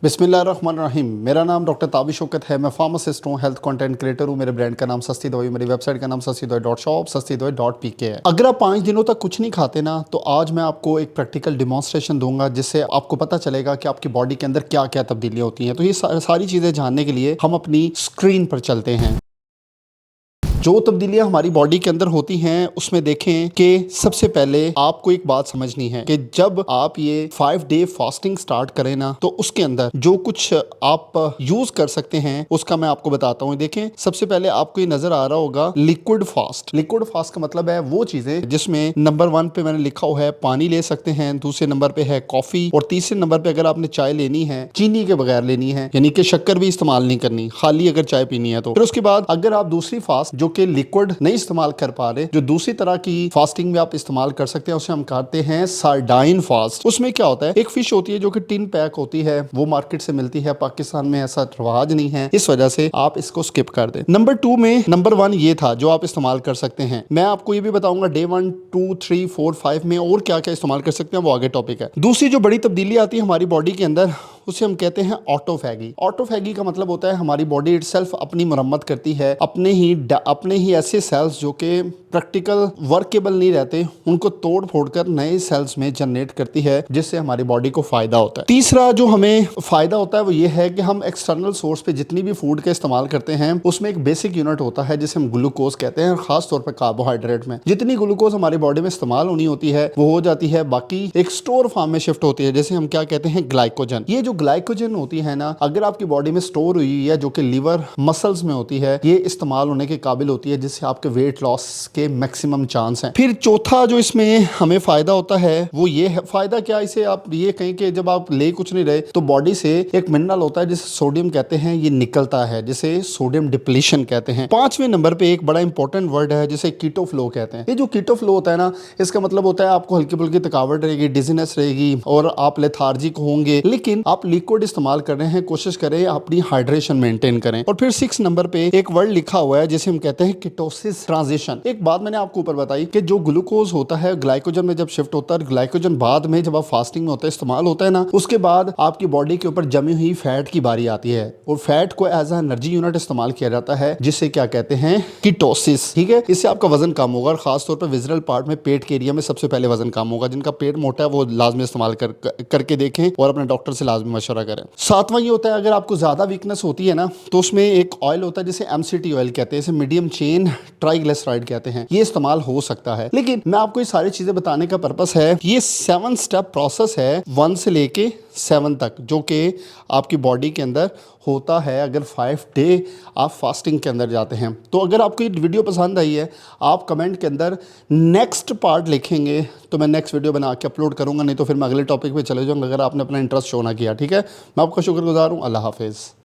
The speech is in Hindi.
बिस्मिल्लाहिर्रहमानिर्रहीम। मेरा नाम डॉक्टर ताबिश शौकत है। मैं फार्मासिस्ट हूँ, हेल्थ कंटेंट क्रिएटर हूँ। मेरे ब्रांड का नाम सस्ती दवाई, मेरी वेबसाइट का नाम सस्ती दवाई डॉट शॉप सस्ती दवाई डॉट पी के है। अगर आप 5 दिनों तक कुछ नहीं खाते ना, तो आज मैं आपको एक प्रैक्टिकल डिमॉन्स्ट्रेशन दूंगा जिससे आपको पता चलेगा कि आपकी बॉडी के अंदर क्या क्या तब्दीलियाँ होती हैं। तो ये सारी चीज़ें जानने के लिए हम अपनी स्क्रीन पर चलते हैं। जो तब्दीलियां हमारी बॉडी के अंदर होती हैं उसमें देखें कि सबसे पहले आपको एक बात समझनी है कि जब आप ये 5 डे फास्टिंग स्टार्ट करें ना, तो उसके अंदर जो कुछ आप यूज कर सकते हैं उसका मैं आपको बताता हूँ। देखें, सबसे पहले आपको ये नजर आ रहा होगा लिक्विड फास्ट। लिक्विड फास्ट का मतलब है वो चीजें जिसमें नंबर 1 पे मैंने लिखा हुआ है पानी ले सकते हैं, दूसरे नंबर पे है कॉफी, और तीसरे नंबर पे अगर आपने चाय लेनी है चीनी के बगैर लेनी है, यानी कि शक्कर भी इस्तेमाल नहीं करनी, खाली अगर चाय पीनी है तो। फिर उसके बाद अगर आप दूसरी फास्ट जो कि लिक्विड नहीं इस्तेमाल कर पा रहे, जो दूसरी तरह की फास्टिंग में आप इस्तेमाल कर सकते हैं, उसे हम कहते हैं सार्डाइन फास्ट। उसमें क्या होता है, एक फिश होती है जो कि टिन पैक होती है, वो मार्केट से मिलती है। पाकिस्तान में ऐसा रिवाज नहीं है, इस वजह से आप इसको स्किप कर दें। नंबर 2 में नंबर 1 ये था जो आप इस्तेमाल कर सकते हैं। मैं आपको ये भी बताऊंगा डे 1, 2, 3, 4, 5 में और क्या क्या इस्तेमाल कर सकते हैं, वो आगे टॉपिक है। दूसरी जो बड़ी तब्दीली आती है हमारी बॉडी के अंदर, उसे हम कहते हैं ऑटोफैगी। ऑटोफैगी का मतलब होता है हमारी बॉडी इटसेल्फ अपनी मरम्मत करती है, अपने ही ऐसे सेल्स जो कि प्रैक्टिकल वर्केबल नहीं रहते उनको तोड़ फोड़ कर नए सेल्स में जनरेट करती है, जिससे हमारी बॉडी को फायदा होता है। तीसरा जो हमें फायदा होता है वो ये है कि हम एक्सटर्नल सोर्स पे जितनी भी फूड का इस्तेमाल करते हैं उसमें एक बेसिक यूनिट होता है जिसे हम ग्लूकोज कहते हैं, खास तौर पर कार्बोहाइड्रेट में जितनी ग्लूकोज हमारी बॉडी में इस्तेमाल होनी होती है वो हो जाती है, बाकी एक स्टोर फॉर्म में शिफ्ट होती है, जैसे हम क्या कहते हैं ग्लाइकोजन। ये जो ग्लाइकोजन होती है ना, अगर आपकी बॉडी में स्टोर हुई है जो कि लिवर मसल्स में होती है, ये इस्तेमाल होने के काबिल होती है, जिससे आपके वेट लॉस के मैक्सिमम चांस हैं। फिर चौथा जो इसमें हमें फायदा होता है वो ये है, फायदा क्या, इसे आप ये कहें कि जब आप ले कुछ नहीं रहे तो बॉडी से एक मिनरल होता है जिसे सोडियम कहते हैं, ये निकलता है, जिसे सोडियम डिप्लीशन कहते हैं। 5वें नंबर पे एक बड़ा इंपॉर्टेंट वर्ड है जिसे कीटो फ्लो कहते हैं। ये जो कीटो फ्लो होता है ना, इसका मतलब होता है आपको हल्की फुल्की थकावट रहेगी, डिजीनेस रहेगी और आप लेथार्जिक होंगे, लेकिन आप लिक्विड इस्तेमाल कर रहे हैं, कोशिश करें अपनी हाइड्रेशन मेंटेन करें। और फिर 6 नंबर पे एक वर्ड लिखा हुआ है जिसे हम कहते हैं कीटोसिस ट्रांजिशन। एक बात मैंने आपको ऊपर बताई कि जो ग्लूकोज होता है ग्लाइकोजन में जब शिफ्ट होता है, ग्लाइकोजन बाद में जब आप फास्टिंग में होता है इस्तेमाल होता है ना, उसके बाद आपकी बॉडी के ऊपर जमी हुई फैट की बारी आती है और फैट को एज एनर्जी यूनिट इस्तेमाल किया जाता है, जिसे क्या कहते हैं कीटोसिस। ठीक है, इससे आपका वजन कम होगा और खासतौर पर विजरल पार्ट में पेट के एरिया में सबसे पहले वजन कम होगा। जिनका पेट मोटा है वो लाजमी इस्तेमाल करके देखें और अपने डॉक्टर से लाजमी मशवरा करें। 7वां ये होता है, अगर आपको ज्यादा वीकनेस होती है ना, तो उसमें एक ऑयल होता है जिसे MCT ऑयल कहते हैं, इसे मीडियम चेन ट्राइग्लिसराइड कहते हैं, ये इस्तेमाल हो सकता है। लेकिन मैं आपको ये सारी चीजें बताने का पर्पस है, ये 7 स्टेप प्रोसेस है 1 से लेके 7 तक, जो कि आपकी बॉडी के अंदर होता है अगर 5 डे आप फास्टिंग के अंदर जाते हैं। तो अगर आपको ये वीडियो पसंद आई है, आप कमेंट के अंदर नेक्स्ट पार्ट लिखेंगे तो मैं नेक्स्ट वीडियो बना के अपलोड करूंगा, नहीं तो फिर मैं अगले टॉपिक पे चले जाऊंगा अगर आपने अपना इंटरेस्ट शो ना किया। ठीक है, मैं आपका शुक्रगुजार हूँ। अल्लाह हाफिज़।